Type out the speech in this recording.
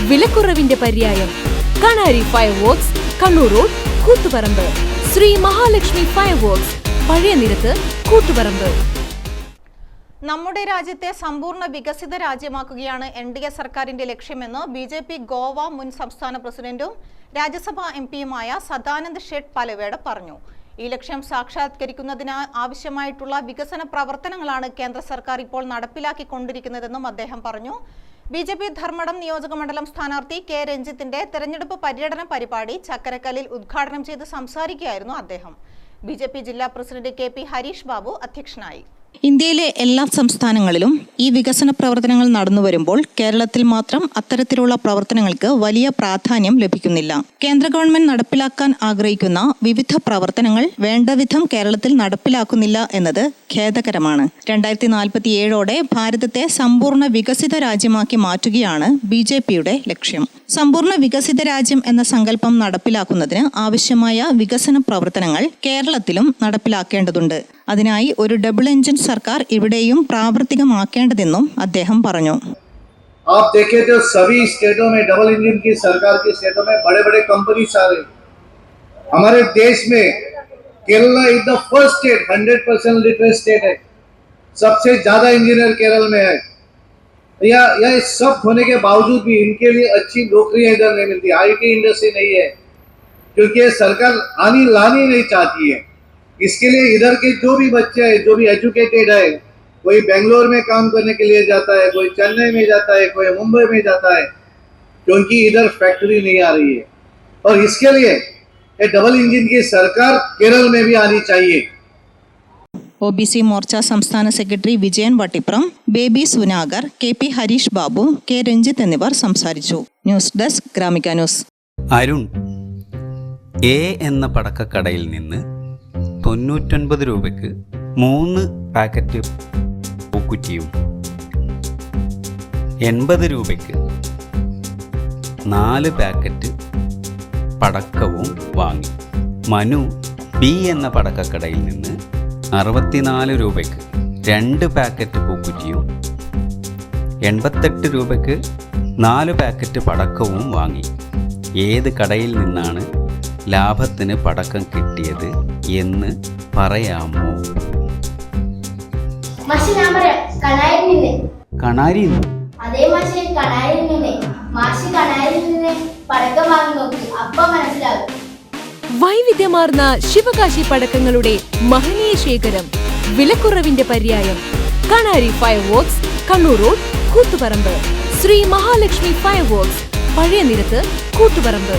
വിലക്കുറവിന്റെ പര്യായം. Kanari fireworks, Kannur road, Koothuparamba. Shri Mahalakshmi fireworks, പഴയ നിരത്ത്, കൂത്തുപറമ്പ്. നമ്മുടെ രാജ്യത്തെ സമ്പൂർണ്ണ വികസിത രാജ്യമാക്കുകയാണ് NDA സർക്കാരിന്റെ ലക്ഷ്യമെന്ന് BJP ഗോവ മുൻ സംസ്ഥാന പ്രസിഡന്റും രാജ്യസഭാ MP-യുമായ സദാനന്ദ് ഷെട്ട് പലവേട് പറഞ്ഞു. ഈ ലക്ഷ്യം സാക്ഷാത്കരിക്കുന്നതിന് ആവശ്യമായിട്ടുള്ള വികസന പ്രവർത്തനങ്ങളാണ് കേന്ദ്ര സർക്കാർ ഇപ്പോൾ നടപ്പിലാക്കിക്കൊണ്ടിരിക്കുന്നതെന്നും അദ്ദേഹം പറഞ്ഞു. BJP ധർമ്മടം നിയോജക മണ്ഡലം സ്ഥാനാർത്ഥി K. രഞ്ജിത്തിന്റെ തെരഞ്ഞെടുപ്പ് പര്യടന പരിപാടി ചക്കരക്കല്ലിൽ ഉദ്ഘാടനം ചെയ്ത് സംസാരിക്കുകയായിരുന്നു അദ്ദേഹം. BJP ജില്ലാ പ്രസിഡന്റ് KP ഹരീഷ് ബാബു അധ്യക്ഷനായി. ഇന്ത്യയിലെ എല്ലാ സംസ്ഥാനങ്ങളിലും ഈ വികസന പ്രവർത്തനങ്ങൾ നടന്നുവരുമ്പോൾ കേരളത്തിൽ മാത്രം അത്തരത്തിലുള്ള പ്രവർത്തനങ്ങൾക്ക് വലിയ പ്രാധാന്യം ലഭിക്കുന്നില്ല. കേന്ദ്ര ഗവൺമെന്റ് നടപ്പിലാക്കാൻ ആഗ്രഹിക്കുന്ന വിവിധ പ്രവർത്തനങ്ങൾ വേണ്ടവിധം കേരളത്തിൽ നടപ്പിലാക്കുന്നില്ല എന്നത് ഖേദകരമാണ്. 2047ഓടെ ഭാരതത്തെ സമ്പൂർണ്ണ വികസിത രാജ്യമാക്കി മാറ്റുകയാണ് BJPയുടെ ലക്ഷ്യം. സമ്പൂർണ്ണ വികസിത രാജ്യം എന്ന സങ്കല്പം നടപ്പിലാക്കുന്നതിന് ആവശ്യമായ വികസന പ്രവർത്തനങ്ങൾ കേരളത്തിലും നടപ്പിലാക്കേണ്ടതുണ്ട്. അതിനായി ഒരു ഡബിൾ എഞ്ചിൻ സർക്കാർ ഇവിടെയും പ്രാവർത്തികമാക്കേണ്ടതെന്നും അദ്ദേഹം പറഞ്ഞു. आप देखें तो सभी स्टेटों में डबल इंजन की सरकार की स्टेटों में बड़े बड़े कंपनीज आ रहे हैं. हमारे देश में Kerala is the first state 100% literate state है. सबसे ज्यादा इंजीनियर केरल में है. यह सब होने के बावजूद भी इनके लिए अच्छी नौकरियां इधर नहीं मिलती. IT इंडस्ट्री नहीं है क्योंकि सरकार लानी नहीं चाहती है. इसके लिए इधर के जो भी बच्चे हैं, जो भी एजुकेटेड है, कोई बेंगलोर में काम करने के लिए जाता है, कोई चेन्नई में जाता है, कोई मुंबई में जाता है, क्योंकि इधर फैक्ट्री नहीं आ रही है. और इसके लिए ये डबल इंजन की सरकार केरल में भी आनी चाहिए. OBC മോർച്ച സംസ്ഥാന secretary Vijayan Vattipram, Baby Sunagar, KP Harish Babu, K. Ranjith എന്നിവർ സംസാരിച്ചു. News desk Gramika news. Arun A എന്ന പടക്കക്കടയിൽ നിന്ന് 99 രൂപയ്ക്ക് 3 പാക്കറ്റ് പൂക്കുറ്റിയും 80 രൂപയ്ക്ക് 4 പാക്കറ്റ് പടക്കവും വാങ്ങി. മനു B എന്ന പടക്കക്കടയിൽ നിന്ന് 64 രൂപയ്ക്ക് 2 പാക്കറ്റ് പൂക്കുറ്റിയും 88 രൂപയ്ക്ക് 4 പാക്കറ്റ് പടക്കവും വാങ്ങി. ഏത് കടയിൽ നിന്നാണ് ലാഭത്തിന് പടക്കം കിട്ടിയത് എന്ന് പറയാമോ? കണാരി വൈവിധ്യമാർന്ന ശിവകാശി പടക്കങ്ങളുടെ മഹനീയ ശേഖരം, വിലക്കുറവിന്റെ പര്യായം. Kanari fireworks, Kannur road, Koothuparamba. Shri Mahalakshmi fireworks, പഴയ നിരത്ത്, കൂത്തുപറമ്പ്.